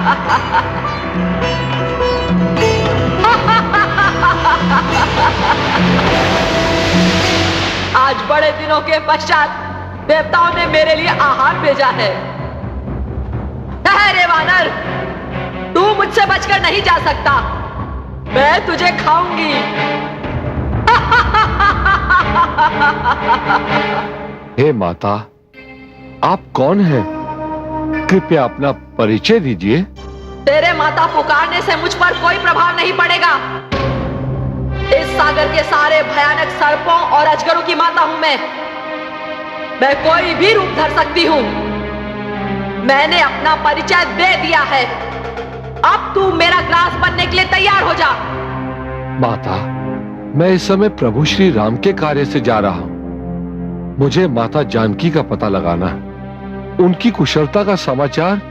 आज बड़े दिनों के पश्चात देवताओं ने मेरे लिए आहार भेजा है। ठहरे वानर, तू मुझसे बचकर नहीं जा सकता। मैं तुझे खाऊंगी। हे माता, आप कौन हैं? कृपया अपना परिचय दीजिए। तेरे माता पुकारने से मुझ पर कोई प्रभाव नहीं पड़ेगा। इस सागर के सारे भयानक सर्पों और अजगरों की माता हूं मैं कोई भी रूप धर सकती हूं। मैंने अपना परिचय दे दिया है। अब तू मेरा ग्रास बनने के लिए तैयार हो जा। माता, मैं इस समय प्रभु श्री राम के कार्य से जा रहा हूं। मुझे माता जानकी का पता लगाना है। उनकी कुशलता का समाचार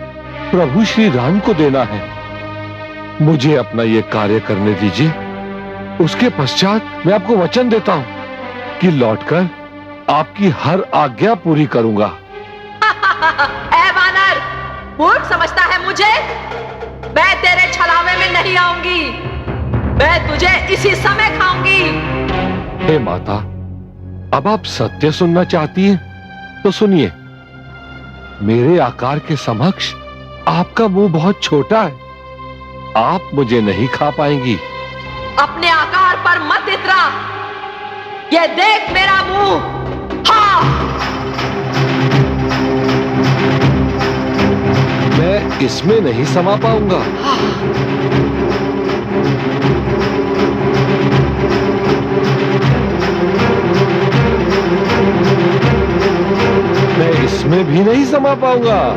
प्रभु श्री राम को देना है। मुझे अपना यह कार्य करने दीजिए। उसके पश्चात मैं आपको वचन देता हूं कि लौटकर आपकी हर आज्ञा पूरी करूंगा। ऐ वानर, मूर्ख समझता है मुझे? मैं तेरे छलावे में नहीं आऊंगी। मैं तुझे इसी समय खाऊंगी। हे माता, अब आप सत्य सुनना चाहती हैं तो सुनिए। मेरे आकार के समक्ष आपका मुंह बहुत छोटा है। आप मुझे नहीं खा पाएंगी। अपने आकार पर मत इतरा। ये देख मेरा मुंह। हाँ, मैं इसमें नहीं समा पाऊंगा। मैं इसमें भी नहीं समा पाऊंगा।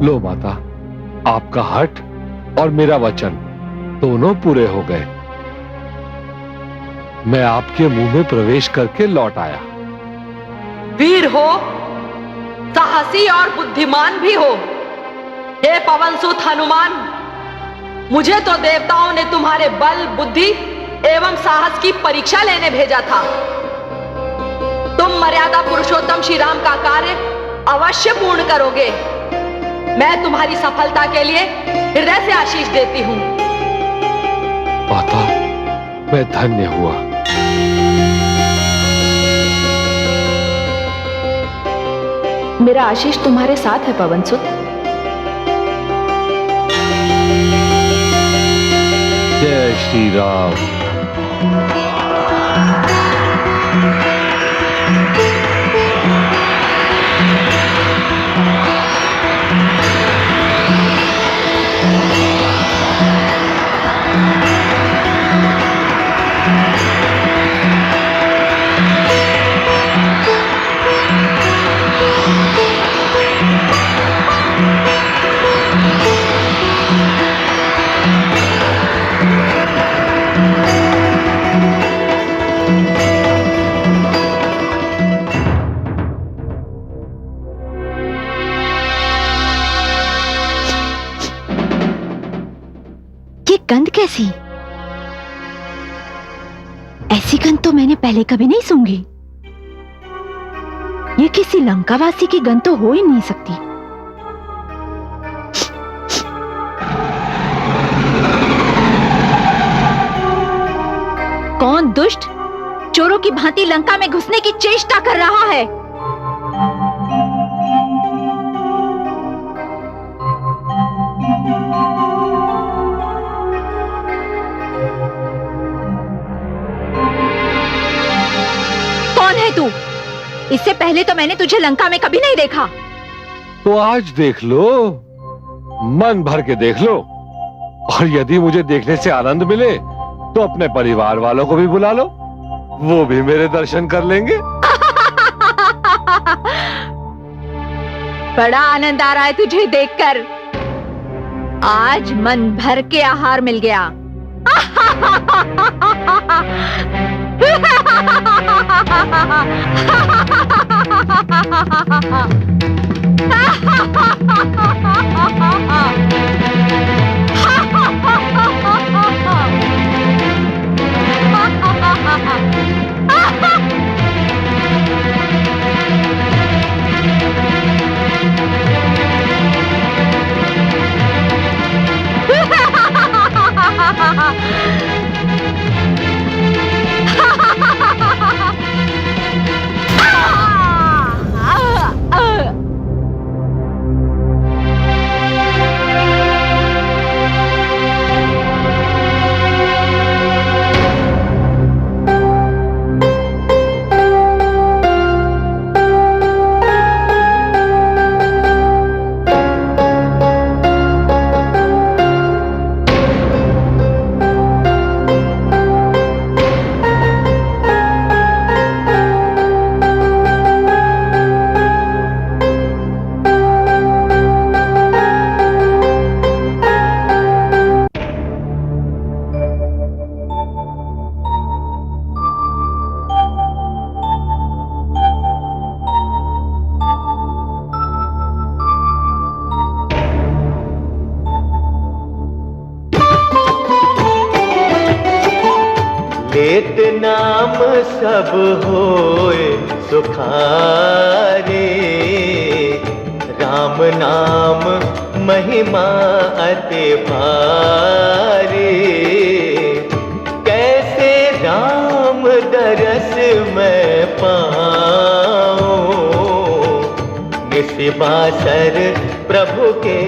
लो माता, आपका हठ और मेरा वचन दोनों पूरे हो गए। मैं आपके मुंह में प्रवेश करके लौट आया। वीर हो, साहसी और बुद्धिमान भी हो। हे पवनसुत हनुमान, मुझे तो देवताओं ने तुम्हारे बल, बुद्धि एवं साहस की परीक्षा लेने भेजा था। तुम मर्यादा पुरुषोत्तम श्री राम का कार्य अवश्य पूर्ण करोगे। मैं तुम्हारी सफलता के लिए हृदय से आशीष देती हूं। माता, मैं धन्य हुआ। मेरा आशीष तुम्हारे साथ है पवनसुत। जय श्री राम। गंध कैसी? ऐसी गंध तो मैंने पहले कभी नहीं सूंघी। ये किसी लंकावासी की गंध तो हो ही नहीं सकती। कौन दुष्ट चोरों की भांति लंका में घुसने की चेष्टा कर रहा है? तू, इससे पहले तो मैंने तुझे लंका में कभी नहीं देखा। तो आज देख लो, मन भर के देख लो। और यदि मुझे देखने से आनंद मिले तो अपने परिवार वालों को भी बुला लो, वो भी मेरे दर्शन कर लेंगे। बड़ा आनंद आ रहा है तुझे देखकर। आज मन भर के आहार मिल गया। लेत नाम सब होए सुखारे, राम नाम महिमा अति भारी। कैसे राम दरस मैं पाऊं, निस्बासर प्रभु के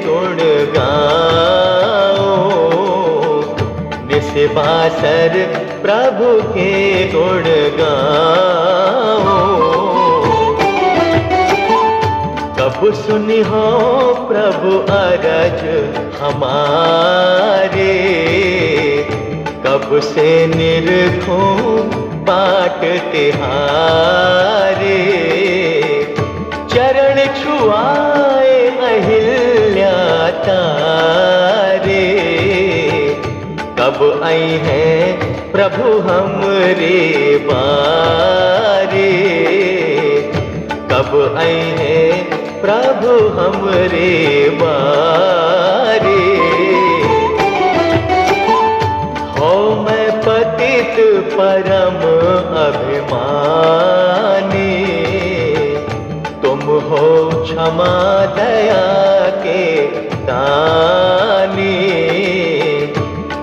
गुण गाऊं। निस्बासर प्रभु के गुण गाऊं। कब सुनी हो प्रभु अरज हमारे, कब से निरखूं बाट तिहारे। चरण छुआए अहिल्या तारे, कब आई हैं प्रभु हमरे बारे। कब आई हैं प्रभु हमरे बारे। हो मैं पतित परम अभिमानी, तुम हो क्षमा दया के दानी।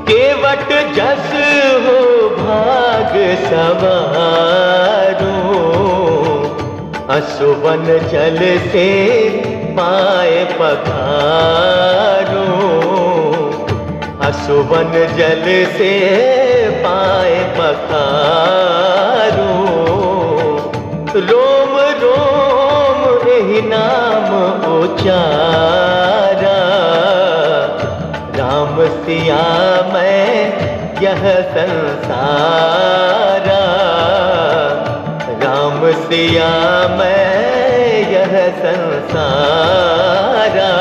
केवट जस हो भाग सवारो, असुवन जल से पाए पखारो। असुवन जल से पाए पखारो। रोम रोम यही नाम उचारा, राम सिया मैं यह संसारा। राम सिया मैं यह संसारा।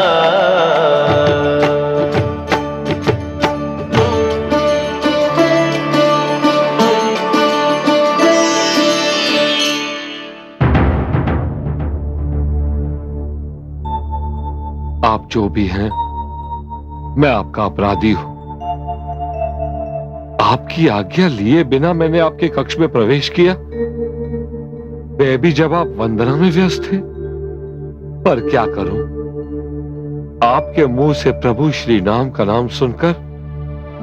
आप जो भी हैं, मैं आपका अपराधी हूं। आपकी आज्ञा लिए बिना मैंने आपके कक्ष में प्रवेश किया, वह भी जब आप वंदना में व्यस्त थे। पर क्या करूं, आपके मुंह से प्रभु श्री नाम का नाम सुनकर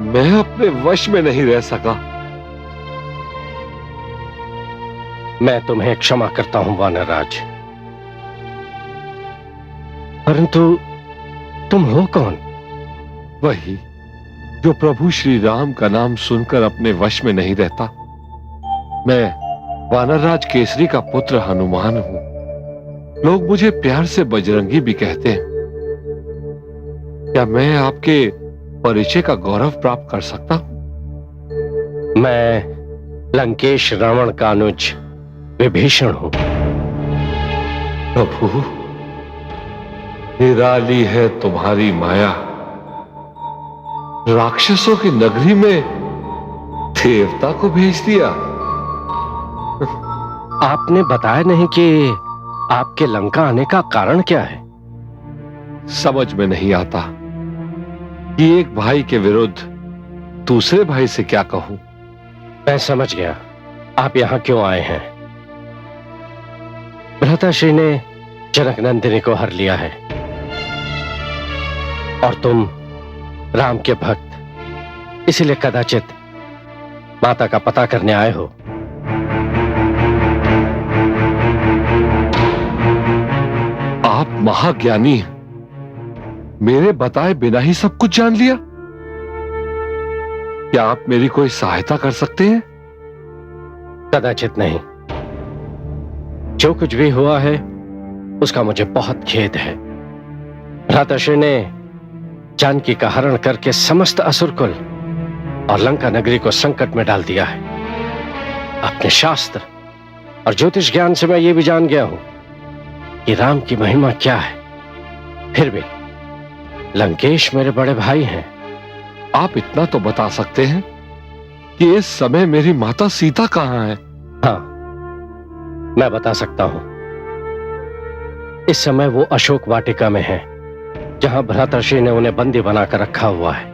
मैं अपने वश में नहीं रह सका। मैं तुम्हें क्षमा करता हूं वानरराज, परंतु तुम हो कौन? वही जो प्रभु श्री राम का नाम सुनकर अपने वश में नहीं रहता। मैं वानरराज केसरी का पुत्र हनुमान हूं। लोग मुझे प्यार से बजरंगी भी कहते हैं। क्या मैं आपके परिचय का गौरव प्राप्त कर सकता हूं? मैं लंकेश रावण का अनुज विभीषण हूं। प्रभु, निराली है तुम्हारी माया, राक्षसों की नगरी में देवता को भेज दिया। आपने बताया नहीं कि आपके लंका आने का कारण क्या है। समझ में नहीं आता कि एक भाई के विरुद्ध दूसरे भाई से क्या कहूं। मैं समझ गया आप यहां क्यों आए हैं। भ्राताश्री ने जनक नंदिनी को हर लिया है और तुम राम के भक्त, इसलिए कदाचित माता का पता करने आए हो। आप महाज्ञानी हैं, मेरे बताए बिना ही सब कुछ जान लिया। क्या आप मेरी कोई सहायता कर सकते हैं? कदाचित नहीं। जो कुछ भी हुआ है उसका मुझे बहुत खेद है। भ्राताश्री ने जानकी का हरण करके समस्त असुरकुल और लंका नगरी को संकट में डाल दिया है। अपने शास्त्र और ज्योतिष ज्ञान से मैं ये भी जान गया हूं कि राम की महिमा क्या है। फिर भी लंकेश मेरे बड़े भाई हैं। आप इतना तो बता सकते हैं कि इस समय मेरी माता सीता कहां है? हाँ, मैं बता सकता हूं। इस समय वो अशोक वाटिका में है, जहां भ्राताश्री ने उन्हें बंदी बनाकर रखा हुआ है।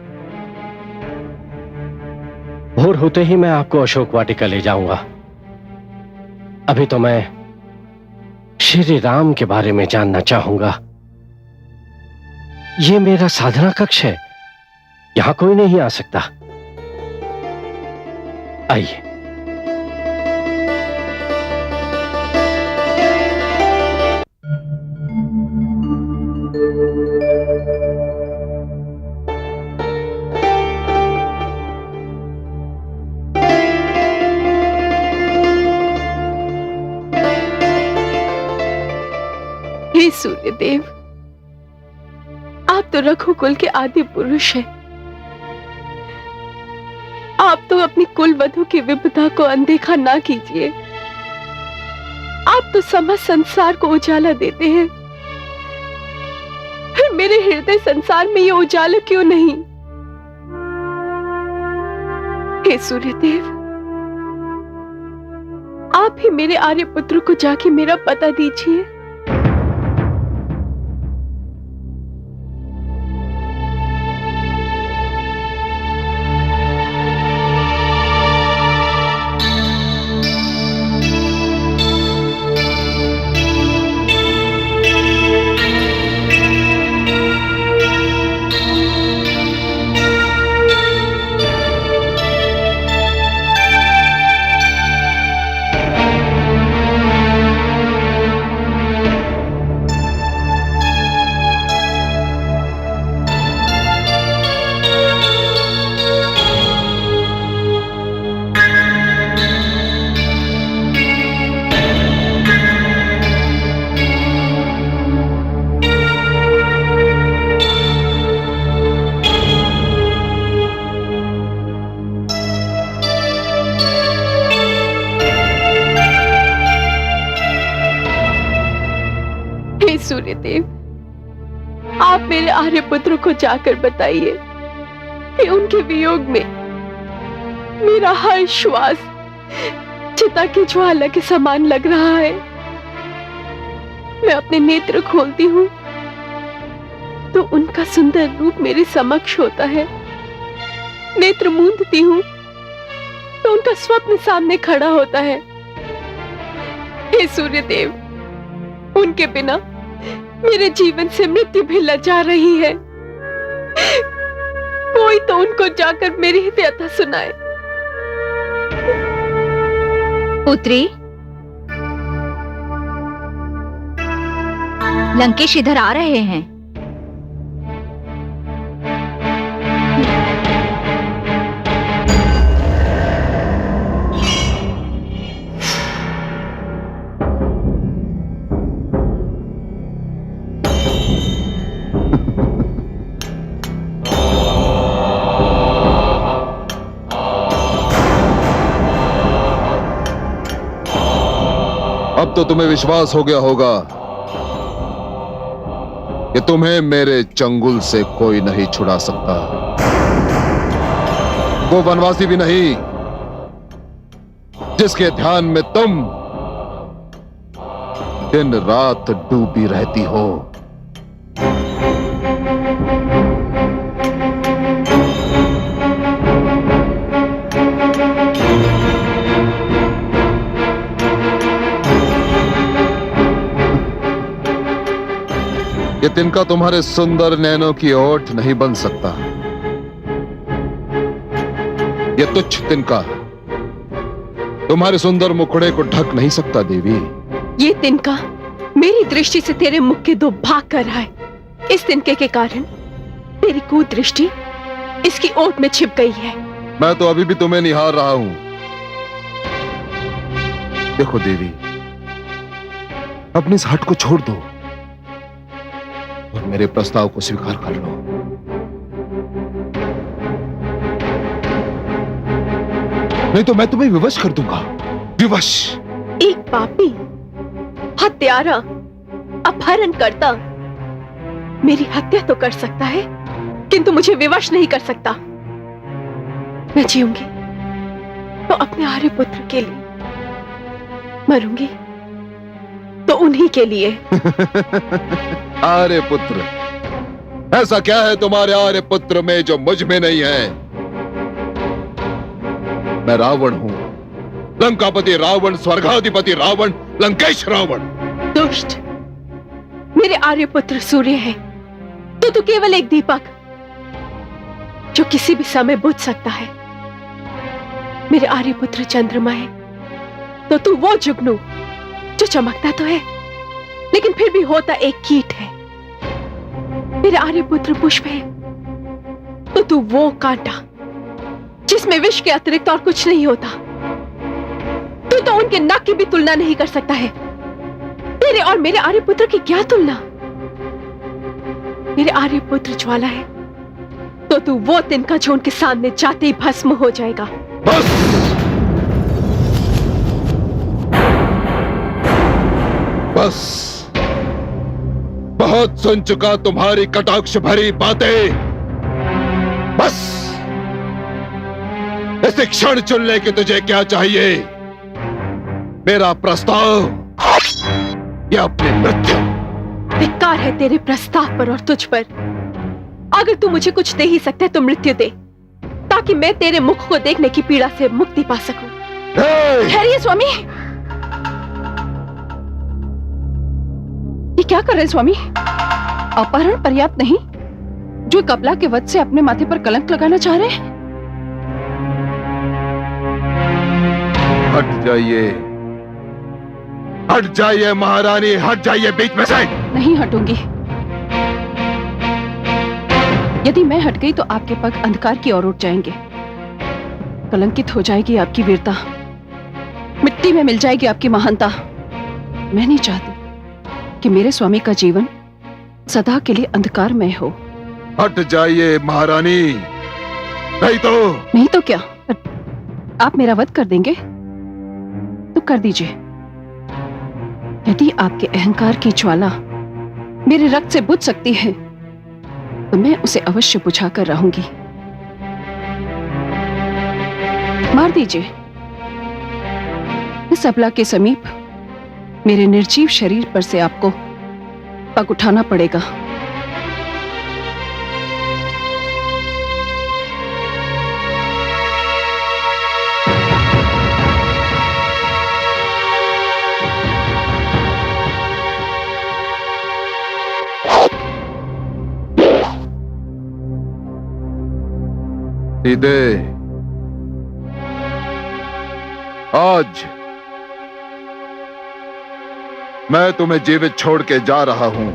भोर होते ही मैं आपको अशोक वाटिका ले जाऊंगा। अभी तो मैं श्री राम के बारे में जानना चाहूंगा। ये मेरा साधना कक्ष है, यहां कोई नहीं आ सकता। आइए। हे सूर्यदेव, आप तो रघुकुल के आदि पुरुष हैं। आप तो अपनी कुल वधु की विपदा को अनदेखा ना कीजिए। आप तो समस्त संसार को उजाला देते हैं, फिर मेरे हृदय संसार में ये उजाला क्यों नहीं? हे सूर्यदेव, आप ही मेरे आर्य पुत्र को जाके मेरा पता दीजिए। सूर्यदेव, आप मेरे आर्य पुत्र को जाकर बताइए कि उनके वियोग में मेरा हर श्वास चिता की ज्वाला के समान लग रहा है। मैं अपने नेत्र खोलती हूँ तो उनका सुंदर रूप मेरे समक्ष होता है। नेत्र मूंदती हूँ तो उनका स्वप्न सामने खड़ा होता है। हे सूर्यदेव, उनके बिना मेरे जीवन से मृत्यु भी लजा रही है। कोई तो उनको जाकर मेरी व्यथा सुनाए। पुत्री, लंकेश इधर आ रहे हैं। अब तो तुम्हें विश्वास हो गया होगा कि तुम्हें मेरे चंगुल से कोई नहीं छुड़ा सकता। वो वनवासी भी नहीं जिसके ध्यान में तुम दिन रात डूबी रहती हो। ये तिनका तुम्हारे सुंदर नैनों की ओट नहीं बन सकता। ये तुच्छ तिनका तुम्हारे सुंदर मुखड़े को ढक नहीं सकता देवी। ये तिनका मेरी दृष्टि से तेरे मुख के दो भाग कर रहा है। इस तिनके के कारण तेरी कुदृष्टि इसकी ओट में छिप गई है। मैं तो अभी भी तुम्हें निहार रहा हूं। देखो देवी, अपनी इस हट को छोड़ दो और मेरे प्रस्ताव को स्वीकार कर लो। नहीं तो मैं तुम्हें विवश कर दूंगा। विवश। एक पापी, हत्यारा, अपहरणकर्ता मेरी हत्या तो कर सकता है किंतु मुझे विवश नहीं कर सकता। मैं जीऊंगी तो अपने आर्यपुत्र के लिए, मरूंगी तो उन्हीं के लिए। आर्यपुत्र, ऐसा क्या है तुम्हारे आर्यपुत्र में जो मुझ में नहीं है? मैं रावण हूं, लंकापति रावण, स्वर्गाधिपति रावण, लंकेश रावण। दुष्ट, मेरे आर्यपुत्र सूर्य है तो तू केवल एक दीपक जो किसी भी समय बुझ सकता है। मेरे आर्यपुत्र चंद्रमा है तो तू वो जुगनू जो चमकता तो है लेकिन फिर भी होता एक कीट है। मेरे आर्यपुत्र पुष्प है तो तू वो कांटा जिसमें विष के अतिरिक्त और कुछ नहीं होता। तू तो उनके नख की भी तुलना नहीं कर सकता है। तेरे और मेरे आर्यपुत्र की क्या तुलना? मेरे आर्यपुत्र ज्वाला है तो तू वो तिनका जो उनके सामने जाते ही भस्म हो जाएगा। बस, बस, बहुत सुन चुका तुम्हारी कटाक्ष भरी बातें। बस, इस क्षण चुन ले कि तुझे क्या चाहिए। मेरा प्रस्ताव या अपनी मृत्यु? धिक्कार है तेरे प्रस्ताव पर और तुझ पर। अगर तू मुझे कुछ दे ही सकता है तो मृत्यु दे, ताकि मैं तेरे मुख को देखने की पीड़ा से मुक्ति पा सकूं। ठहरिए स्वामी। ये क्या कर रहे हैं स्वामी? अपहरण पर्याप्त नहीं, जो कपला के वध से अपने माथे पर कलंक लगाना चाह रहे हैं। हट जाइए, हट जाइए महारानी, हट जाइए बीच में से। नहीं हटूंगी। यदि मैं हट गई तो आपके पग अंधकार की ओर उठ जाएंगे, कलंकित हो जाएगी आपकी वीरता, मिट्टी में मिल जाएगी आपकी महानता। मैं नहीं चाहती कि मेरे स्वामी का जीवन सदा के लिए अंधकारमय हो। हट जाइए महारानी, नहीं तो क्या? आप मेरा वध कर देंगे तो कर दीजिए। यदि आपके अहंकार की ज्वाला मेरे रक्त से बुझ सकती है तो मैं उसे अवश्य बुझाकर रहूंगी। मार दीजिए। इस अबला के समीप मेरे निर्जीव शरीर पर से आपको पग उठाना पड़ेगा। सीधे आज मैं तुम्हें जीवित छोड़ के जा रहा हूं,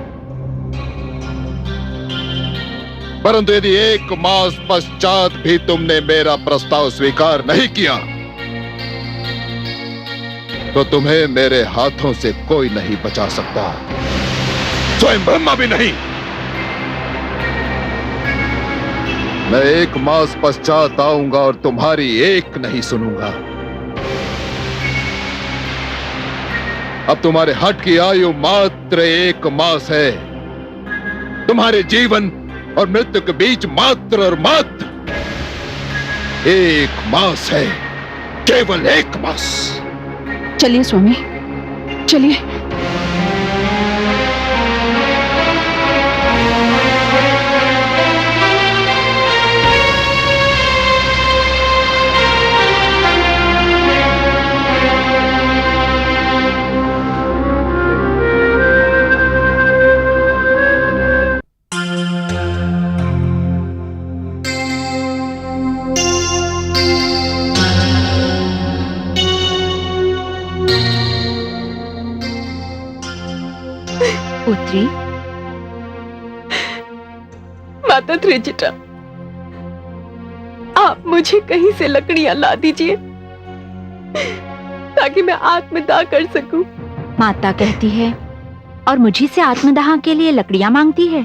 परंतु यदि 1 मास पश्चात भी तुमने मेरा प्रस्ताव स्वीकार नहीं किया तो तुम्हें मेरे हाथों से कोई नहीं बचा सकता, स्वयं ब्रह्मा भी नहीं। मैं 1 मास पश्चात आऊंगा और तुम्हारी एक नहीं सुनूंगा। अब तुम्हारे हट की आयु मात्र 1 मास है। तुम्हारे जीवन और मृत्यु के बीच मात्र और मात्र एक मास है, केवल एक मास। चलिए स्वामी, चलिए। पुत्री, माता त्रिजटा, आप मुझे कहीं से लकड़ियां ला दीजिए ताकि मैं आत्मदाह कर सकूं। माता कहती है और मुझी से आत्मदाह के लिए लकड़ियां मांगती है।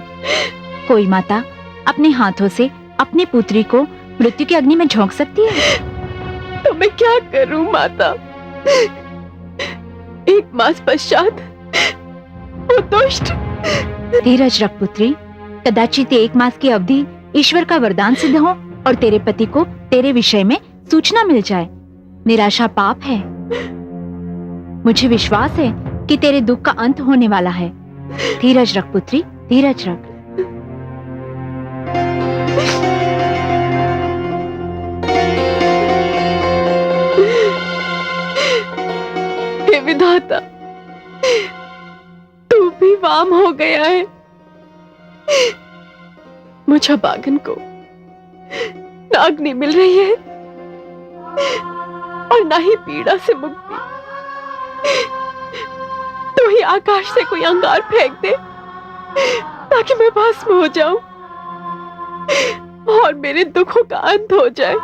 कोई माता अपने हाथों से अपनी पुत्री को मृत्यु की अग्नि में झोंक सकती है? तो मैं क्या करूं माता? एक मास पश्चात वो दुष्ट। धीरज रख पुत्री, कदाचित एक मास की अवधि ईश्वर का वरदान सिद्ध हो और तेरे पति को तेरे विषय में सूचना मिल जाए। निराशा पाप है। मुझे विश्वास है कि तेरे दुख का अंत होने वाला है। धीरज रख पुत्री, धीरज रख। हे विधाता, तू भी वाम हो गया है। मुझे बागन को न अग्नि मिल रही है और न ही पीड़ा से मुक्ति। तू ही आकाश से कोई अंगार फेंक दे ताकि मैं भस्म हो जाऊं और मेरे दुखों का अंत हो जाए।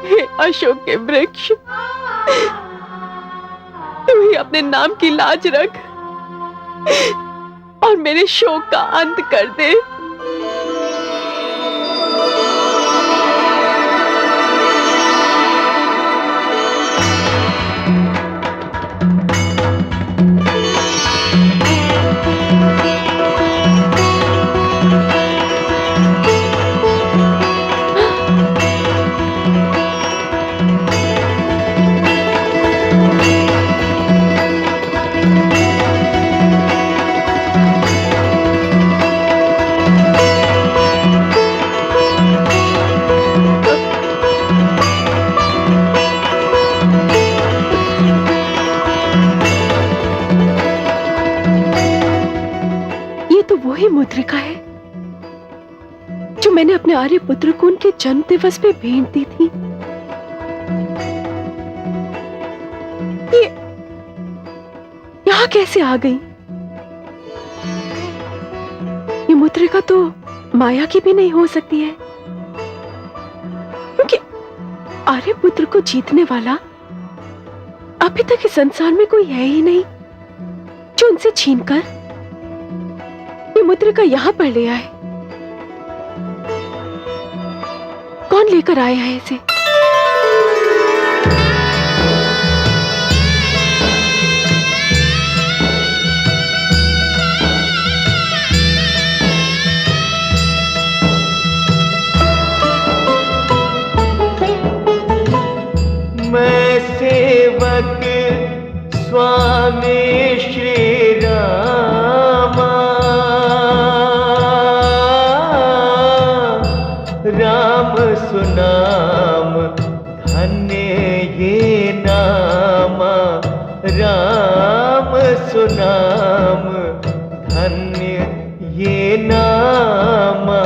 हे अशोक के वृक्ष, तू ही अपने नाम की लाज रख और मेरे शोक का अंत कर दे। मुद्रिका है जो मैंने अपने आर्य पुत्र को उनके जन्म दिवस पे भेंट दी थी। ये यहां कैसे आ गई? ये मुद्रिका तो माया की भी नहीं हो सकती है, क्योंकि आर्य पुत्र को जीतने वाला अभी तक इस संसार में कोई है ही नहीं जो उनसे छीनकर ये मुद्रिका यहां पर ले आए। कौन लेकर आया है इसे? मैं सेवक स्वामी श्री रामा, राम सुनाम धन्य ये नामा, राम सुनाम धन्य ये नामा।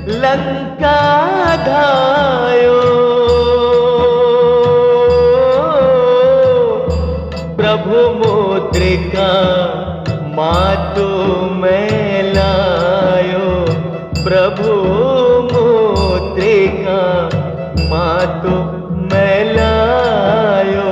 लंका धायो प्रभु मुद्रिका मातु मैं लायो, प्रभु मुद्रिका मातु मैं लायो।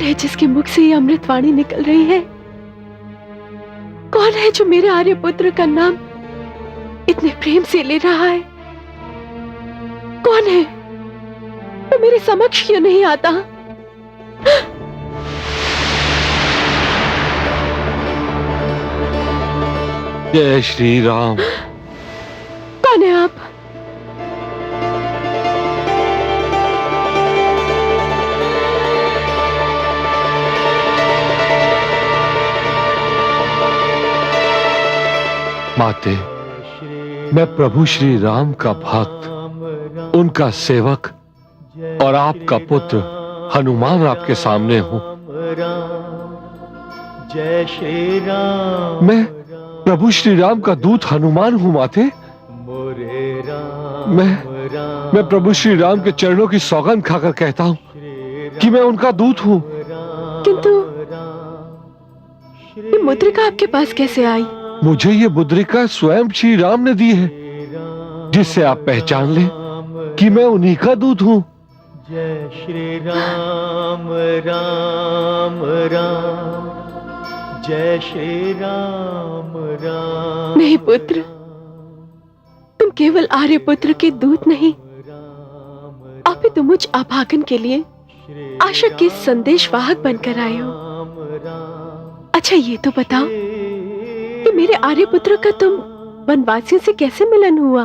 है जिसके मुख से ये अमृतवाणी निकल रही है? कौन है जो मेरे आर्यपुत्र का नाम इतने प्रेम से ले रहा है? कौन है? वो मेरे समक्ष क्यों नहीं आता? जय श्री राम। कौन है आप? माते, मैं प्रभु श्री राम का भक्त, उनका सेवक और आपका पुत्र हनुमान आपके सामने हूं। जय श्री राम। मैं प्रभु श्री राम का दूत हनुमान हूं माते। मोरे राम। मैं प्रभु श्री राम के चरणों की सौगंध खाकर कहता हूं कि मैं उनका दूत हूं। किंतु ये मुद्रिका आपके पास कैसे आई? मुझे ये मुद्रिका स्वयं श्री राम ने दी है, जिससे आप पहचान लें कि मैं उन्हीं का दूत हूं। जय श्री राम राम राम। जय श्री राम राम। नहीं पुत्र, तुम केवल आर्यपुत्र के दूत नहीं, आप तो मुझ अभागन के लिए आशा के संदेशवाहक बनकर आए हो। अच्छा ये तो बताओ कि मेरे आर्यपुत्र का तुम वनवासियों से कैसे मिलन हुआ?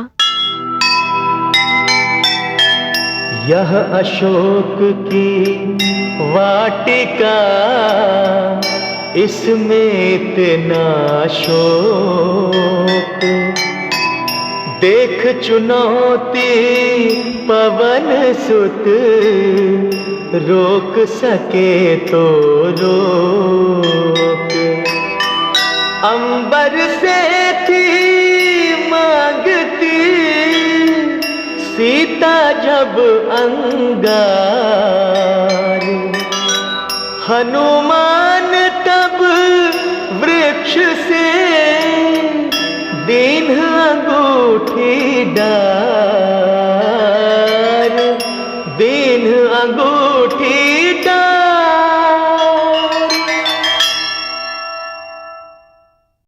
यह अशोक की वाटिका, इसमें इतना शोक, देख चुनौती पवन सुत, रोक सके तो रोक। अंबर से थी मांगती सीता जब अंगार, हनुमान तब वृक्ष से दीन अंगूठी डार, दीन अंगूठी